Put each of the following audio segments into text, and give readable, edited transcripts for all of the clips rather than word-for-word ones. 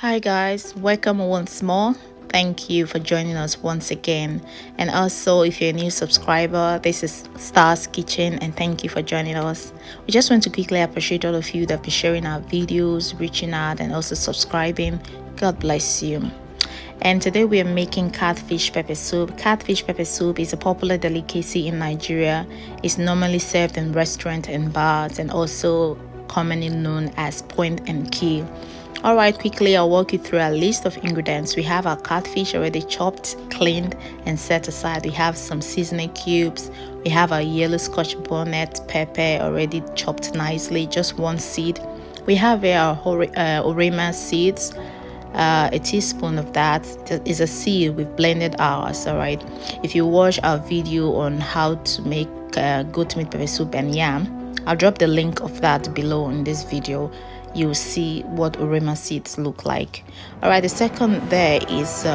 Hi guys, welcome once more. Thank you for joining us once again. And also, if you're a new subscriber, this is Star's Kitchen and thank you for joining us. We just want to quickly appreciate all of you that have been sharing our videos, reaching out and also subscribing. God bless you. And today we are making catfish pepper soup. Catfish pepper soup is a popular delicacy in Nigeria. It's normally served in restaurants and bars and also commonly known as point and kill. Alright, quickly I'll walk you through a list of ingredients. We have our catfish already chopped, cleaned and set aside. We have some seasoning cubes. We have our yellow scotch bonnet pepper already chopped nicely, just one seed. We have our Oriema seeds. A teaspoon of that is a seed. We've blended ours. Alright, if you watch our video on how to make goat meat pepper soup and yam, I'll drop the link of that below in this video. You'll see what Oriema seeds look like. Alright, the second there is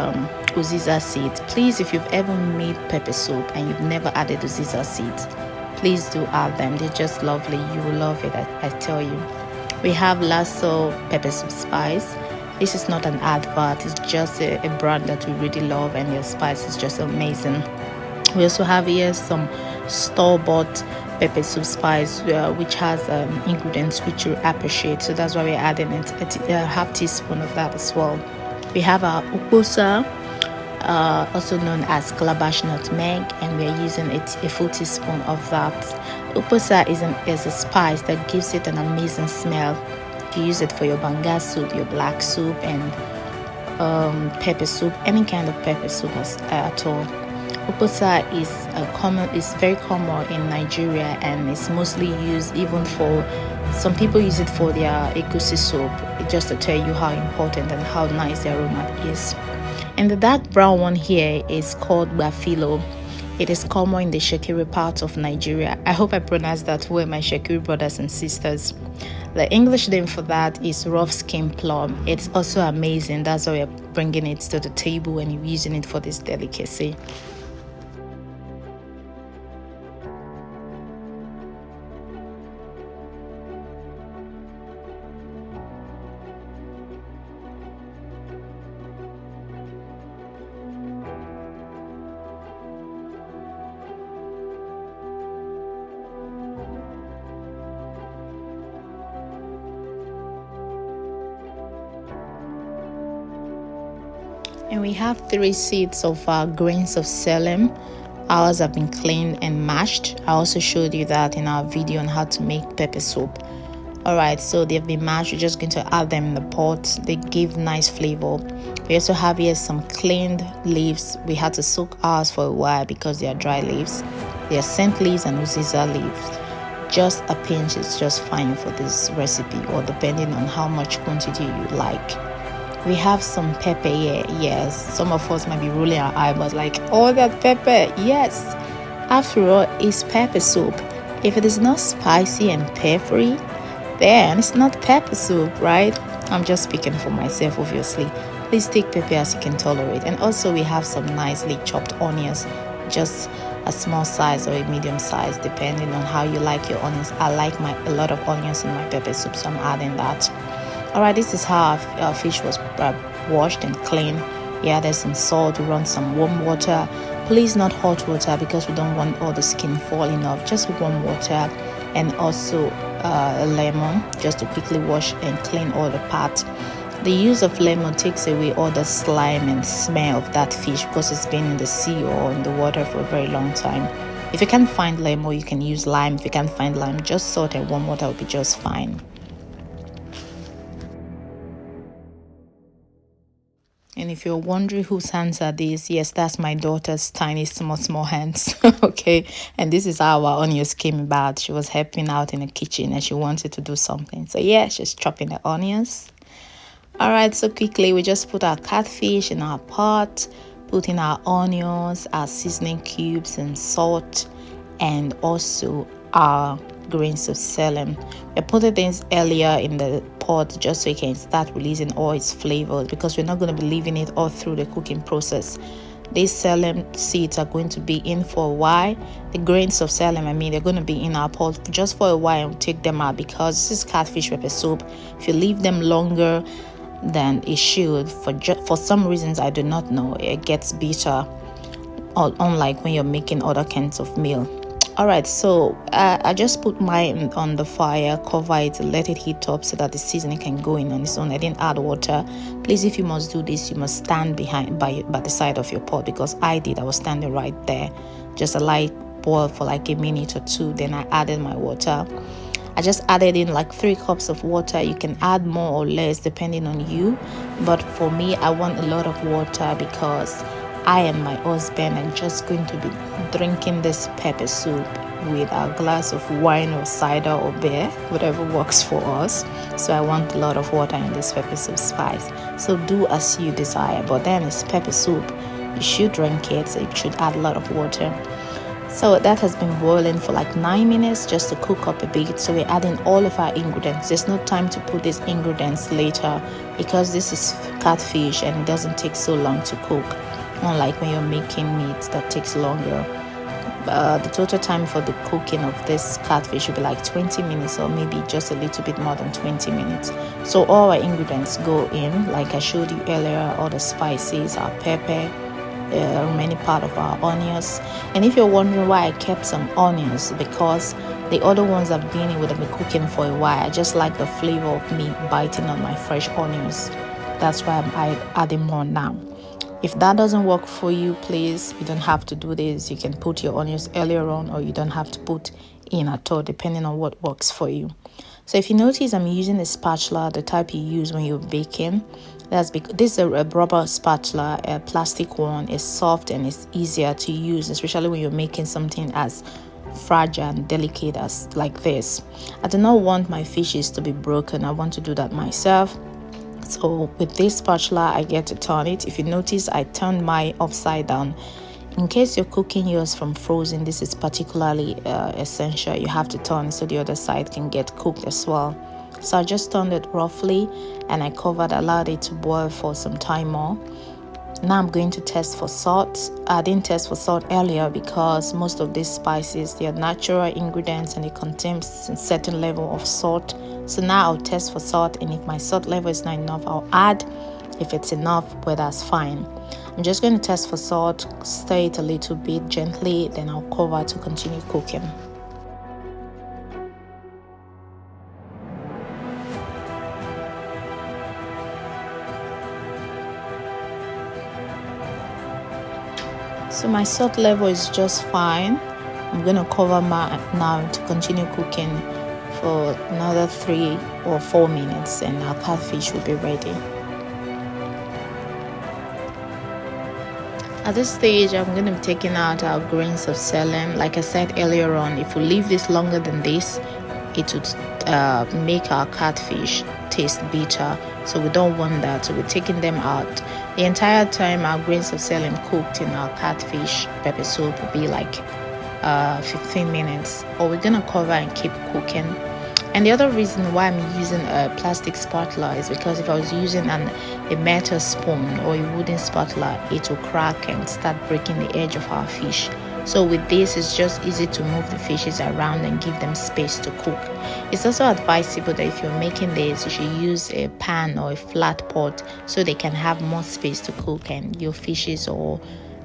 Oziza seeds. Please, if you've ever made pepper soup and you've never added Oziza seeds, please do add them. They're just lovely. You will love it, I tell you. We have Larsor Pepper soup spice. This is not an advert, it's just a brand that we really love and their spice is just amazing. We also have here some store-bought pepper soup spice which has ingredients which you appreciate, so that's why we're adding it, a half teaspoon of that as well. We have our Ukposa, also known as calabash nutmeg, and we're using a full teaspoon of that. Ukposa is a spice that gives it an amazing smell. You use it for your banga soup, your black soup and pepper soup, any kind of pepper soup at all. Ukposa is very common in Nigeria and it's mostly used even for some people use it for their egusi soup, just to tell you how important and how nice the aroma is. And the dark brown one here is called Bafilo. It is common in the Shekiri part of Nigeria. I hope I pronounced that well, my Shekiri brothers and sisters. The English name for that is rough skin plum. It's also amazing. That's why we're bringing it to the table and using it for this delicacy. And we have 3 seeds of our grains of selim. Ours have been cleaned and mashed. I also showed you that in our video on how to make pepper soup. Alright, so they've been mashed. We're just going to add them in the pot. They give nice flavor. We also have here some cleaned leaves. We had to soak ours for a while because they are dry leaves. They are scent leaves and Uziza leaves. Just a pinch is just fine for this recipe, or depending on how much quantity you like. We have some pepper here. Yes, some of us might be rolling our eye, but like, all that pepper. Yes, after all, it's pepper soup. If it is not spicy and peppery, then it's not pepper soup, right? I'm just speaking for myself, obviously. Please take pepper as you can tolerate. And also we have some nicely chopped onions, just a small size or a medium size, depending on how you like your onions. I like a lot of onions in my pepper soup, so I'm adding that. Alright, this is how our fish was washed and cleaned. We added some salt, we run some warm water. Please not hot water because we don't want all the skin falling off. Just warm water, and also a lemon just to quickly wash and clean all the parts. The use of lemon takes away all the slime and smell of that fish because it's been in the sea or in the water for a very long time. If you can't find lemon, you can use lime. If you can't find lime, just salt and warm water will be just fine. And if you're wondering whose hands are these, yes, that's my daughter's tiny, small hands. Okay, and this is how our onions came about. She was helping out in the kitchen and she wanted to do something. So yeah, she's chopping the onions. All right, so quickly we just put our catfish in our pot, put in our onions, our seasoning cubes and salt, and also our grains of selim. I put it in earlier in the pot just so it can start releasing all its flavors, because we're not going to be leaving it all through the cooking process. These selim seeds are going to be in for a while. The grains of selim, they're going to be in our pot just for a while and we'll take them out, because this is catfish pepper soup. If you leave them longer, than it should. For some reasons I do not know, it gets bitter, unlike when you're making other kinds of meal. All right, so I just put mine on the fire, cover it, let it heat up so that the seasoning can go in on its own. I didn't add water. Please, if you must do this, you must stand behind by the side of your pot, because I did. I was standing right there. Just a light boil for like a minute or two, then I added my water. I just added in like 3 cups of water. You can add more or less depending on you, but for me, I want a lot of water because I and my husband are just going to be drinking this pepper soup with a glass of wine or cider or beer, whatever works for us. So I want a lot of water in this pepper soup spice. So do as you desire, but then it's pepper soup. You should drink it, so you should add a lot of water. So that has been boiling for like 9 minutes just to cook up a bit. So we're adding all of our ingredients. There's no time to put these ingredients later because this is catfish and it doesn't take so long to cook, unlike when you're making meat that takes longer. The total time for the cooking of this catfish will be like 20 minutes or maybe just a little bit more than 20 minutes. So all our ingredients go in, like I showed you earlier, all the spices, our pepper, remaining part of our onions. And if you're wondering why I kept some onions, because the other ones I've been with have been cooking for a while. I just like the flavor of me biting on my fresh onions. That's why I'm adding more now. If that doesn't work for you, please, you don't have to do this. You can put your onions earlier on, or you don't have to put in at all, depending on what works for you. So if you notice, I'm using a spatula, the type you use when you're baking. That's because this is a rubber spatula. A plastic one is soft and it's easier to use, especially when you're making something as fragile and delicate as like this. I do not want my fishes to be broken. I want to do that myself. So with this spatula, I get to turn it. If you notice, I turned mine upside down. In case you're cooking yours from frozen, this is particularly essential. You have to turn it so the other side can get cooked as well. So I just turned it roughly and I allowed it to boil for some time more. Now I'm going to test for salt. I didn't test for salt earlier because most of these spices, they are natural ingredients and it contains a certain level of salt. So now I'll test for salt, and if my salt level is not enough, I'll add. If it's enough, well, that's fine. I'm just going to test for salt, stir it a little bit gently, then I'll cover to continue cooking. So my salt level is just fine. I'm going to cover now to continue cooking for another 3 or 4 minutes, and our catfish will be ready. At this stage, I'm going to be taking out our grains of selim. Like I said earlier on, if we leave this longer than this, it would make our catfish taste bitter. So we don't want that. So we're taking them out. The entire time our grains of selim cooked in our catfish pepper soup will be like 15 minutes. Or we're going to cover and keep cooking. And the other reason why I'm using a plastic spatula is because if I was using a metal spoon or a wooden spatula, it will crack and start breaking the edge of our fish. So with this, it's just easy to move the fishes around and give them space to cook. It's also advisable that if you're making this, you should use a pan or a flat pot so they can have more space to cook and your fishes, or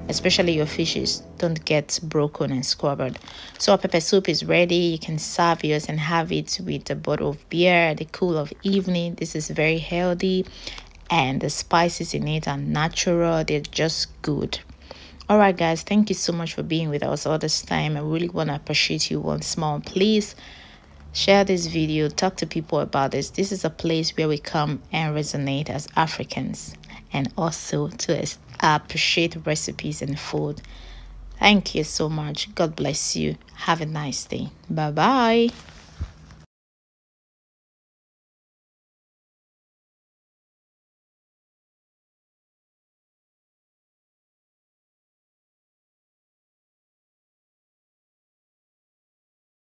especially your fishes, don't get broken and squabbled. So our pepper soup is ready. You can serve yours and have it with a bottle of beer at the cool of evening. This is very healthy and the spices in it are natural. They're just good. All right, guys, thank you so much for being with us all this time. I really want to appreciate you once more. Please share this video, talk to people about this. This is a place where we come and resonate as Africans, and also to appreciate recipes and food. Thank you so much. God bless you. Have a nice day. Bye bye.